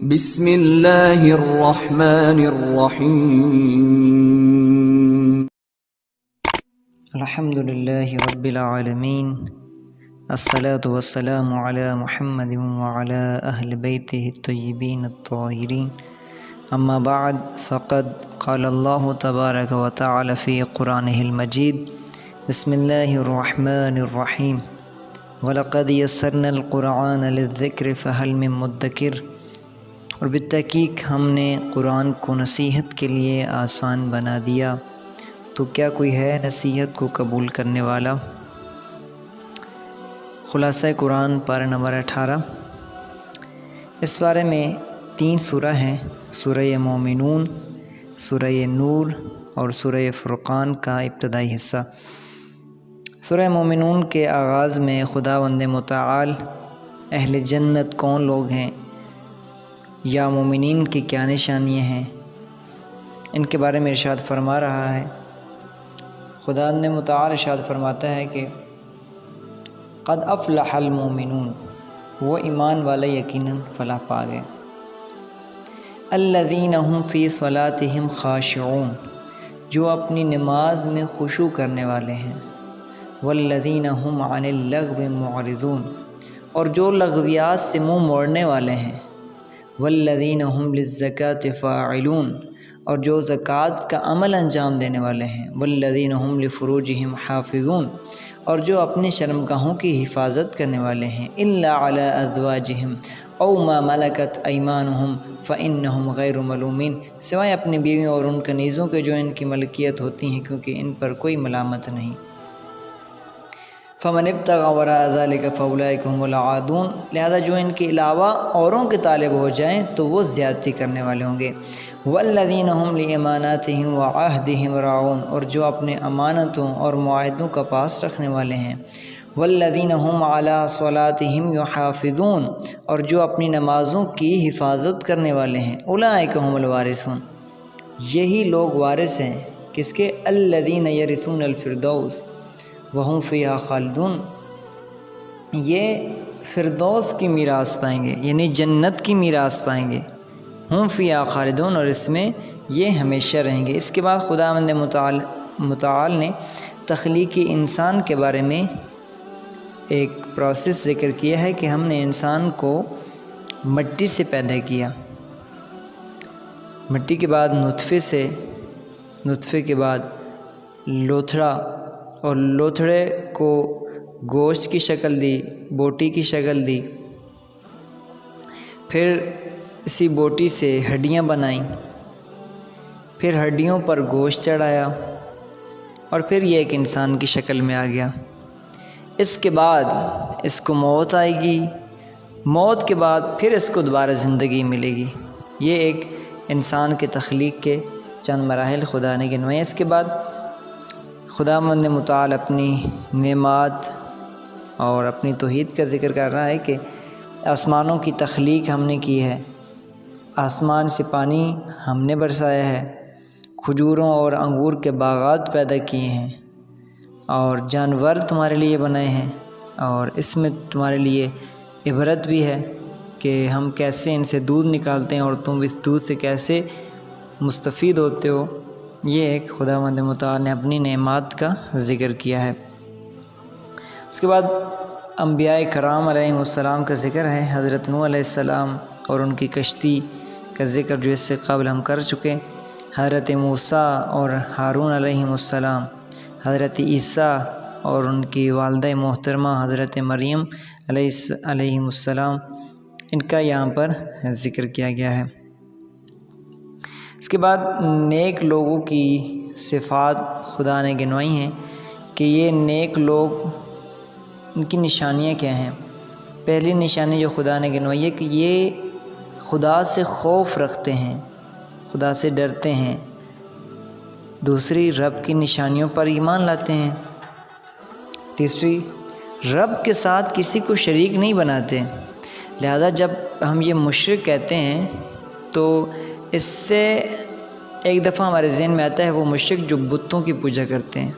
بسم اللہ الرحمن الرحیم الحمد للہ رب العالمین الصلاة والسلام علی محمد وعلی اہل بیتہ الطیبین الطاہرین اما بعد فقد قال اللہ تبارک وتعالی فی قرآنہ المجید بسم اللہ الرحمن الرحیم وَلَقَدْ يَسَّرْنَا الْقُرْآنَ لِلذِّكْرِ فَهَلْ مِن مُدَّكِرٍ، اور بالتحقیق ہم نے قرآن کو نصیحت کے لیے آسان بنا دیا، تو کیا کوئی ہے نصیحت کو قبول کرنے والا؟ خلاصہ قرآن پارہ نمبر 18۔ اس بارے میں 3 سورہ ہیں، سورہ مومنون، سورہ نور اور سورہ فرقان کا ابتدائی حصہ۔ سورہ مومنون کے آغاز میں خداوند متعال اہل جنت کون لوگ ہیں یا مومنین کی کیا نشانیاں ہیں، ان کے بارے میں ارشاد فرما رہا ہے۔ خداوند متعال ارشاد فرماتا ہے کہ قد افلح المومنون، وہ ایمان والے یقیناً فلاح پا گئے۔ الذین هم فی صلاتہم خاشعون، جو اپنی نماز میں خشوع کرنے والے ہیں۔ والذین هم عن اللغو معرضون، اور جو لغویات سے منہ موڑنے والے ہیں۔ والذین هم للزکاة فاعلون، اور جو زکوٰۃ کا عمل انجام دینے والے ہیں۔ والذین هم لفروجہم حافظون، اور جو اپنی شرمگاہوں کی حفاظت کرنے والے ہیں۔ الا علی ازواجہم او ما ملکت ایمانہم فانہم غیر ملومین، سوائے اپنی بیویوں اور ان کنیزوں کے جو ان کی ملکیت ہوتی ہیں، کیونکہ ان پر کوئی ملامت نہیں۔ فمن ابتغى وراء ذلك فاولئک هم العادون، لہذا جو ان کے علاوہ اوروں کے طالب ہو جائیں تو وہ زیادتی کرنے والے ہوں گے۔ والذین هم لاماناتهم وعهدهم راعون، اور جو اپنے امانتوں اور معاہدوں کا پاس رکھنے والے ہیں۔ والذین هم علی صلاتهم یحافظون، اور جو اپنی نمازوں کی حفاظت کرنے والے ہیں۔ اولئک هم الوارثون، یہی لوگ وارث ہیں، کس کے؟ الذین یرثون الفردوس وہم فیہا خالدون، یہ فردوس کی میراث پائیں گے، یعنی جنت کی میراث پائیں گے۔ ہم فیہا خالدون، اور اس میں یہ ہمیشہ رہیں گے۔ اس کے بعد خداوند متعال نے تخلیقی انسان کے بارے میں ایک پروسیس ذکر کیا ہے کہ ہم نے انسان کو مٹی سے پیدا کیا، مٹی کے بعد نطفے سے، نطفے کے بعد لوتھڑا، اور لوتھڑے کو گوشت کی شکل دی، بوٹی کی شکل دی، پھر اسی بوٹی سے ہڈیاں بنائیں، پھر ہڈیوں پر گوشت چڑھایا، اور پھر یہ ایک انسان کی شکل میں آ گیا۔ اس کے بعد اس کو موت آئے گی، موت کے بعد پھر اس کو دوبارہ زندگی ملے گی۔ یہ ایک انسان کے تخلیق کے چند مراحل خدا نے گنوائے۔ اس کے بعد خداوند متعال اپنی نعمات اور اپنی توحید کا ذکر کر رہا ہے کہ آسمانوں کی تخلیق ہم نے کی ہے، آسمان سے پانی ہم نے برسایا ہے، کھجوروں اور انگور کے باغات پیدا کیے ہیں، اور جانور تمہارے لیے بنائے ہیں، اور اس میں تمہارے لیے عبرت بھی ہے کہ ہم کیسے ان سے دودھ نکالتے ہیں اور تم اس دودھ سے کیسے مستفید ہوتے ہو۔ یہ ایک خداوند متعال نے اپنی نعمات کا ذکر کیا ہے۔ اس کے بعد انبیاء کرام علیہ السلام کا ذکر ہے۔ حضرت نوح علیہ السلام اور ان کی کشتی کا ذکر جو اس سے قبل ہم کر چکے، حضرت موسیٰ اور ہارون علیہ السلام، حضرت عیسیٰ اور ان کی والدہ محترمہ حضرت مریم علیہ السلام، ان کا یہاں پر ذکر کیا گیا ہے۔ اس کے بعد نیک لوگوں کی صفات خدا نے گنوائی ہیں کہ یہ نیک لوگ، ان کی نشانیاں کیا ہیں۔ پہلی نشانی جو خدا نے گنوائی ہے کہ یہ خدا سے خوف رکھتے ہیں، خدا سے ڈرتے ہیں۔ دوسری، رب کی نشانیوں پر ایمان لاتے ہیں۔ تیسری، رب کے ساتھ کسی کو شریک نہیں بناتے۔ لہذا جب ہم یہ مشرک کہتے ہیں تو اس سے ایک دفعہ ہمارے ذہن میں آتا ہے وہ مشرک جو بتوں کی پوجا کرتے ہیں۔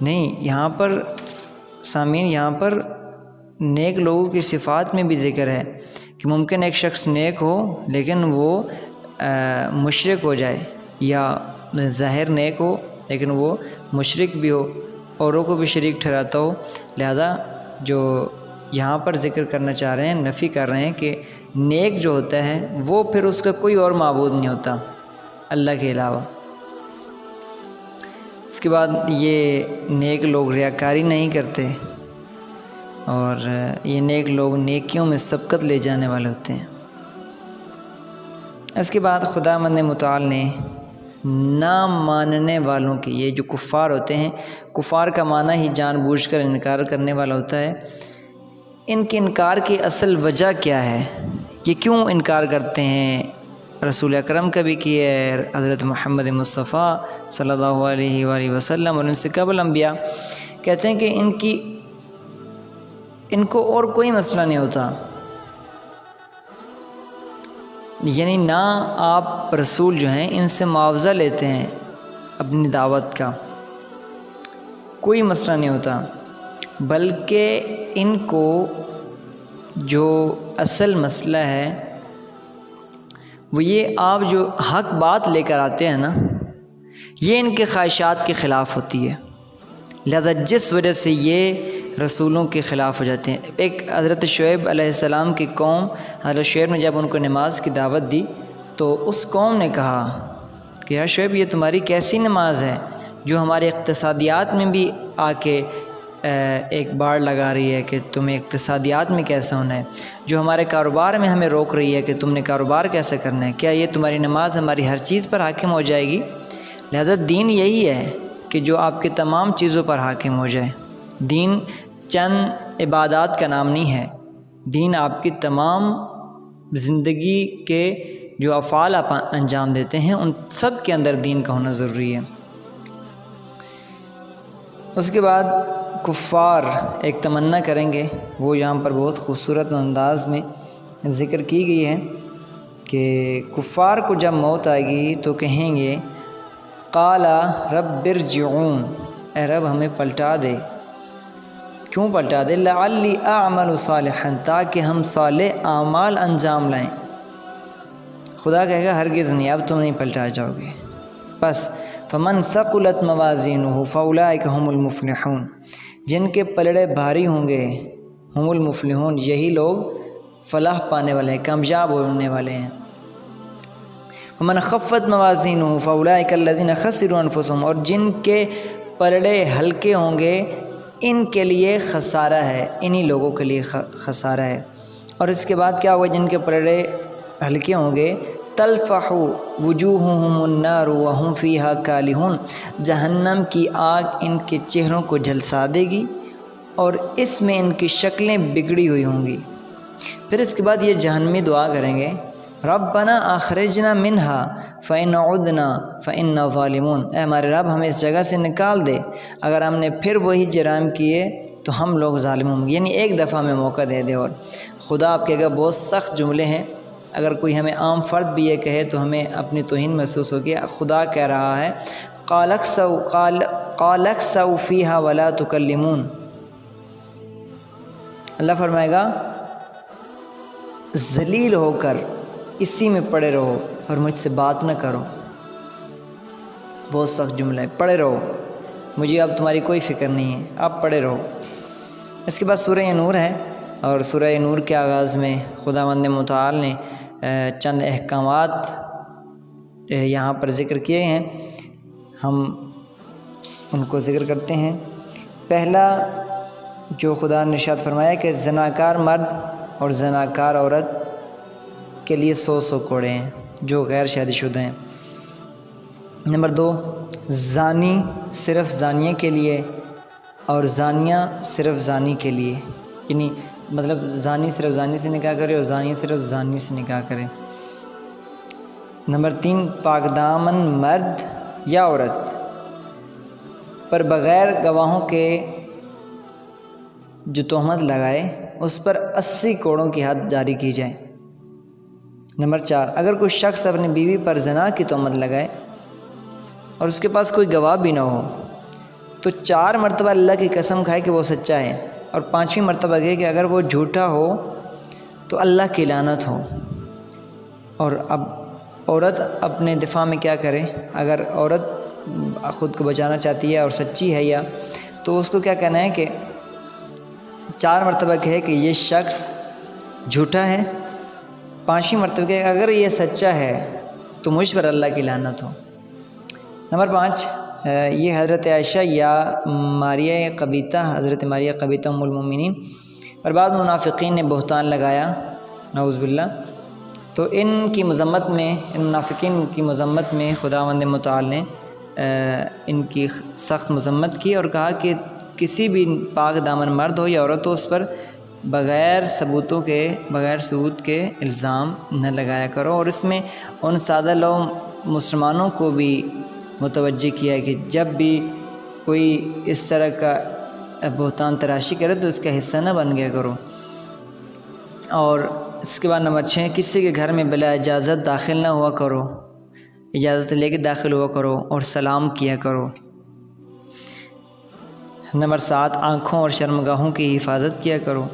نہیں، یہاں پر سامعین، یہاں پر نیک لوگوں کی صفات میں بھی ذکر ہے کہ ممکن ایک شخص نیک ہو لیکن وہ مشرک ہو جائے، یا ظاہر نیک ہو لیکن وہ مشرک بھی ہو، اوروں کو بھی شریک ٹھہراتا ہو۔ لہذا جو یہاں پر ذکر کرنا چاہ رہے ہیں، نفی کر رہے ہیں کہ نیک جو ہوتا ہے وہ پھر اس کا کوئی اور معبود نہیں ہوتا اللہ کے علاوہ۔ اس کے بعد یہ نیک لوگ ریاکاری نہیں کرتے، اور یہ نیک لوگ نیکیوں میں سبقت لے جانے والے ہوتے ہیں۔ اس کے بعد خداوند متعال نے نہ ماننے والوں کی، یہ جو کفار ہوتے ہیں، کفار کا معنی ہی جان بوجھ کر انکار کرنے والا ہوتا ہے، ان کے انکار کی اصل وجہ کیا ہے، یہ کیوں انکار کرتے ہیں؟ رسول اکرم کا بھی کیا ہے، حضرت محمد مصطفیٰ صلی اللہ علیہ وآلہ وسلم اور ان سے قبل انبیاء کہتے ہیں کہ ان کو اور کوئی مسئلہ نہیں ہوتا، یعنی نہ آپ رسول جو ہیں ان سے معاوضہ لیتے ہیں اپنی دعوت کا، کوئی مسئلہ نہیں ہوتا، بلکہ ان کو جو اصل مسئلہ ہے وہ یہ آپ جو حق بات لے کر آتے ہیں نا، یہ ان کے خواہشات کے خلاف ہوتی ہے، لہذا جس وجہ سے یہ رسولوں کے خلاف ہو جاتے ہیں۔ ایک حضرت شعیب علیہ السلام کی قوم، حضرت شعیب نے جب ان کو نماز کی دعوت دی تو اس قوم نے کہا کہ یا شعیب، یہ تمہاری کیسی نماز ہے جو ہمارے اقتصادیات میں بھی آ کے ایک باڑ لگا رہی ہے کہ تمہیں اقتصادیات میں کیسا ہونا ہے، جو ہمارے کاروبار میں ہمیں روک رہی ہے کہ تم نے کاروبار کیسے کرنا ہے، کیا یہ تمہاری نماز ہماری ہر چیز پر حاکم ہو جائے گی؟ لہذا دین یہی ہے کہ جو آپ کی تمام چیزوں پر حاکم ہو جائے۔ دین چند عبادات کا نام نہیں ہے، دین آپ کی تمام زندگی کے جو افعال آپ انجام دیتے ہیں ان سب کے اندر دین کا ہونا ضروری ہے۔ اس کے بعد کفار ایک تمنا کریں گے، وہ یہاں پر بہت خوبصورت انداز میں ذکر کی گئی ہے کہ کفار کو جب موت آئے گی تو کہیں گے قال رب ارجعون، اے رب ہمیں پلٹا دے۔ کیوں پلٹا دے؟ لعلی اعمل صالحا، تاکہ ہم صالح اعمال انجام لائیں۔ خدا کہے گا ہرگز نہیں، اب تم نہیں پلٹا جاؤ گے۔ بس فمن ثقلت موازینہ فاولئک هم المفلحون، جن کے پلڑے بھاری ہوں گے، هم المفلحون، یہی لوگ فلاح پانے والے ہیں، کامیاب ہونے والے ہیں۔ ومن خفت موازینہ فاولئک الذین خسروا انفسهم، اور جن کے پلڑے ہلکے ہوں گے ان کے لیے خسارہ ہے، انہی لوگوں کے لیے خسارہ ہے۔ اور اس کے بعد کیا ہوگا؟ جن کے پلڑے ہلکے ہوں گے تلفح وجوہہم النار وہم فیہا کالحون، جہنم کی آگ ان کے چہروں کو جھلسا دے گی اور اس میں ان کی شکلیں بگڑی ہوئی ہوں گی۔ پھر اس کے بعد یہ جہنمی دعا کریں گے ربنا اخرجنا منہا فإن عدنا فإنا ظالمون، اے ہمارے رب ہمیں اس جگہ سے نکال دے، اگر ہم نے پھر وہی جرائم کیے تو ہم لوگ ظالم ہوں گے، یعنی ایک دفعہ میں موقع دے دے۔ اور خدا آپ کہے گا، بہت سخت جملے ہیں، اگر کوئی ہمیں عام فرد بھی یہ کہے تو ہمیں اپنی توہین محسوس ہوگی۔ خدا کہہ رہا ہے قال اخسؤ فیہا ولا تکلمون، اللہ فرمائے گا ذلیل ہو کر اسی میں پڑے رہو اور مجھ سے بات نہ کرو۔ بہت سخت جملہ ہے، پڑے رہو، مجھے اب تمہاری کوئی فکر نہیں ہے، آپ پڑے رہو۔ اس کے بعد سورہ نور ہے، اور سورہ نور کے آغاز میں خداوند متعال نے چند احکامات یہاں پر ذکر کیے ہیں، ہم ان کو ذکر کرتے ہیں۔ پہلا جو خدا نے ارشاد فرمایا کہ زناکار مرد اور زناکار عورت کے لیے 100 کوڑے ہیں جو غیر شادی شدہ ہیں۔ نمبر 2، زانی صرف زانیہ کے لیے اور زانیہ صرف زانی کے لیے، یعنی مطلب زانی صرف زانی سے نکاح کرے اور زانیہ صرف زانی سے نکاح کرے۔ نمبر 3، پاک دامن مرد یا عورت پر بغیر گواہوں کے جو تہمت لگائے اس پر 80 کوڑوں کی حد جاری کی جائے۔ نمبر 4، اگر کوئی شخص اپنی بیوی پر زنا کی تہمت لگائے اور اس کے پاس کوئی گواہ بھی نہ ہو تو 4 مرتبہ اللہ کی قسم کھائے کہ وہ سچا ہے، اور پانچویں مرتبہ یہ کہ اگر وہ جھوٹا ہو تو اللہ کی لعنت ہو۔ اور اب عورت اپنے دفاع میں کیا کرے؟ اگر عورت خود کو بچانا چاہتی ہے اور سچی ہے یا تو اس کو کیا کہنا ہے کہ 4 مرتبہ کہے کہ یہ شخص جھوٹا ہے، 5ویں مرتبہ کہ اگر یہ سچا ہے تو مجھ پر اللہ کی لعنت ہو۔ نمبر 5، یہ حضرت عائشہ یا ماریہ قبیطہ، حضرت ماریہ قبیطہ ام المومنین پر بعض منافقین نے بہتان لگایا، نعوذ باللہ، تو ان کی مذمت میں، ان منافقین کی مذمت میں خداوند متعال نے ان کی سخت مذمت کی اور کہا کہ کسی بھی پاک دامن مرد ہو یا عورت ہو اس پر بغیر ثبوت کے الزام نہ لگایا کرو۔ اور اس میں ان سادہ لوگ مسلمانوں کو بھی متوجہ کیا ہے کہ جب بھی کوئی اس طرح کا بہتان تراشی کرے تو اس کا حصہ نہ بن گیا کرو۔ اور اس کے بعد نمبر 6، کسی کے گھر میں بلا اجازت داخل نہ ہوا کرو، اجازت لے کے داخل ہوا کرو اور سلام کیا کرو۔ نمبر 7، آنکھوں اور شرمگاہوں کی حفاظت کیا کرو۔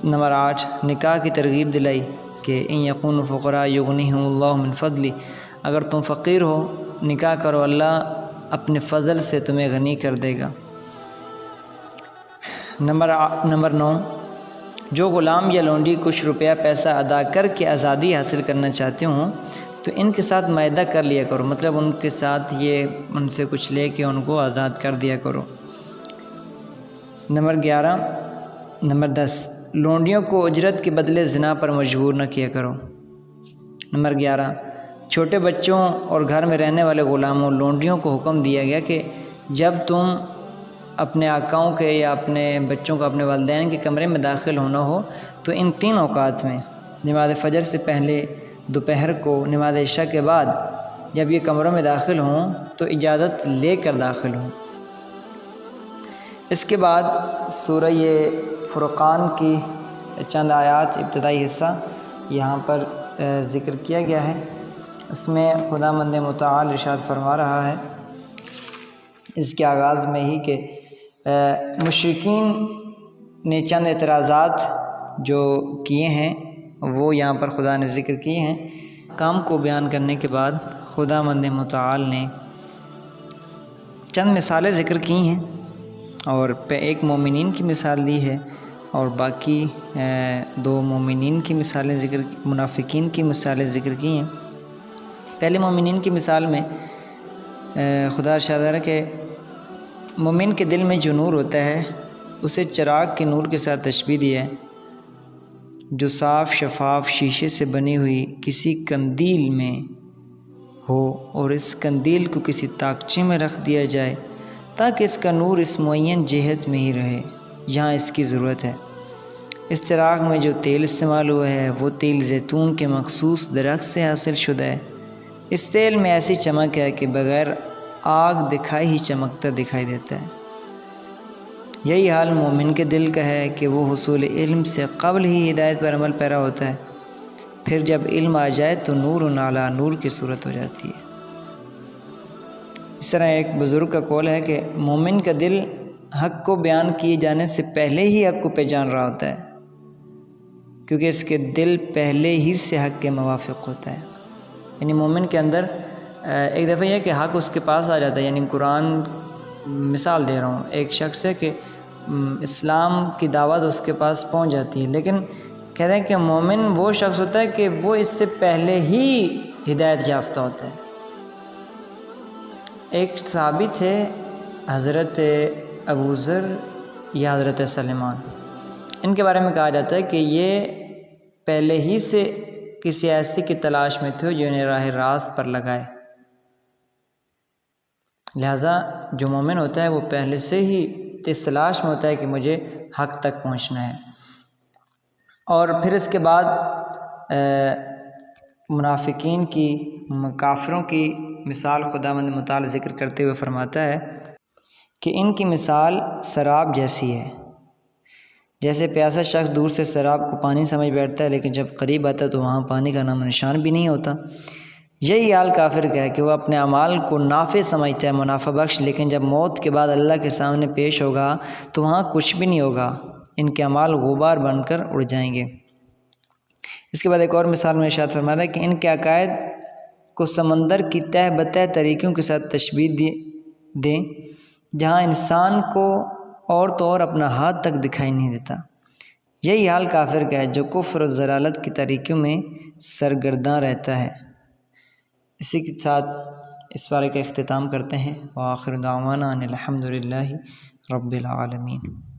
نمبر 8، نکاح کی ترغیب دلائی کہ ان یکونوا فقراء یغنیہم اللہ من فضلہ، اگر تم فقیر ہو نکاح کرو، اللہ اپنے فضل سے تمہیں غنی کر دے گا۔ نمبر 9، جو غلام یا لونڈی کچھ روپیہ پیسہ ادا کر کے آزادی حاصل کرنا چاہتے ہوں تو ان کے ساتھ معاہدہ کر لیا کرو، مطلب ان کے ساتھ ان سے کچھ لے کے ان کو آزاد کر دیا کرو۔ نمبر 10، لونڈیوں کو اجرت کے بدلے زنا پر مجبور نہ کیا کرو۔ نمبر 11، چھوٹے بچوں اور گھر میں رہنے والے غلاموں لونڈیوں کو حکم دیا گیا کہ جب تم اپنے آقاؤں کے یا اپنے بچوں کو اپنے والدین کے کمرے میں داخل ہونا ہو تو ان 3 اوقات میں، نماز فجر سے پہلے، دوپہر کو، نماز عشاء کے بعد، جب یہ کمروں میں داخل ہوں تو اجازت لے کر داخل ہوں۔ اس کے بعد سورہ فرقان کی چند آیات ابتدائی حصہ یہاں پر ذکر کیا گیا ہے۔ اس میں خداوند متعال ارشاد فرما رہا ہے اس کے آغاز میں ہی کہ مشرکین نے چند اعتراضات جو کیے ہیں وہ یہاں پر خدا نے ذکر کیے ہیں۔ کام کو بیان کرنے کے بعد خداوند متعال نے چند مثالیں ذکر کی ہیں اور ایک مومنین کی مثال دی ہے اور باقی 2 مومنین کی مثالیں منافقین کی مثالیں ذکر کی ہیں۔ پہلے مومنین کی مثال میں خدا ارشاد ہے کہ مومن کے دل میں جو نور ہوتا ہے اسے چراغ کے نور کے ساتھ تشبیہ دیا ہے، جو صاف شفاف شیشے سے بنی ہوئی کسی قندیل میں ہو اور اس قندیل کو کسی تاکچے میں رکھ دیا جائے تاکہ اس کا نور اس معین جہت میں ہی رہے جہاں اس کی ضرورت ہے۔ اس چراغ میں جو تیل استعمال ہوا ہے وہ تیل زیتون کے مخصوص درخت سے حاصل شدہ ہے۔ اس تیل میں ایسی چمک ہے کہ بغیر آگ دکھائی ہی چمکتا دکھائی دیتا ہے۔ یہی حال مومن کے دل کا ہے کہ وہ حصول علم سے قبل ہی ہدایت پر عمل پیرا ہوتا ہے، پھر جب علم آ جائے تو نور نالا نور کی صورت ہو جاتی ہے۔ اس طرح ایک بزرگ کا قول ہے کہ مومن کا دل حق کو بیان کیے جانے سے پہلے ہی حق کو پہچان رہا ہوتا ہے، کیونکہ اس کے دل پہلے ہی سے حق کے موافق ہوتا ہے۔ یعنی مومن کے اندر ایک دفعہ یہ کہ حق اس کے پاس آ جاتا ہے، یعنی قرآن مثال دے رہا ہوں، ایک شخص ہے کہ اسلام کی دعوت اس کے پاس پہنچ جاتی ہے، لیکن کہہ رہے ہیں کہ مومن وہ شخص ہوتا ہے کہ وہ اس سے پہلے ہی ہدایت یافتہ ہوتا ہے۔ ایک صحابی تھے حضرت ابو ذر یا حضرت سلیمان، ان کے بارے میں کہا جاتا ہے کہ یہ پہلے ہی سے کسی ایسی کی تلاش میں تھے جو انہیں راہ راست پر لگائے۔ لہٰذا جو مومن ہوتا ہے وہ پہلے سے ہی اس تلاش میں ہوتا ہے کہ مجھے حق تک پہنچنا ہے۔ اور پھر اس کے بعد منافقین کی، کافروں کی مثال خداوند متعال ذکر کرتے ہوئے فرماتا ہے کہ ان کی مثال سراب جیسی ہے، جیسے پیاسا شخص دور سے سراب کو پانی سمجھ بیٹھتا ہے لیکن جب قریب آتا ہے تو وہاں پانی کا نام و نشان بھی نہیں ہوتا۔ یہی حال کافر کا ہے کہ وہ اپنے اعمال کو نافع سمجھتا ہے، منافع بخش، لیکن جب موت کے بعد اللہ کے سامنے پیش ہوگا تو وہاں کچھ بھی نہیں ہوگا، ان کے اعمال غبار بن کر اڑ جائیں گے۔ اس کے بعد ایک اور مثال میں ارشاد فرما رہا ہے کہ ان کے عقائد کو سمندر کی تہ بتہ طریقوں کے ساتھ تشبیہ دیں جہاں انسان کو اور تو اور اپنا ہاتھ تک دکھائی نہیں دیتا۔ یہی حال کافر کا ہے جو کفر و ضلالت کی طریقوں میں سرگرداں رہتا ہے۔ اسی کے ساتھ اس بارے کا اختتام کرتے ہیں۔ وآخر دعوانا ان الحمد للہ رب العالمین۔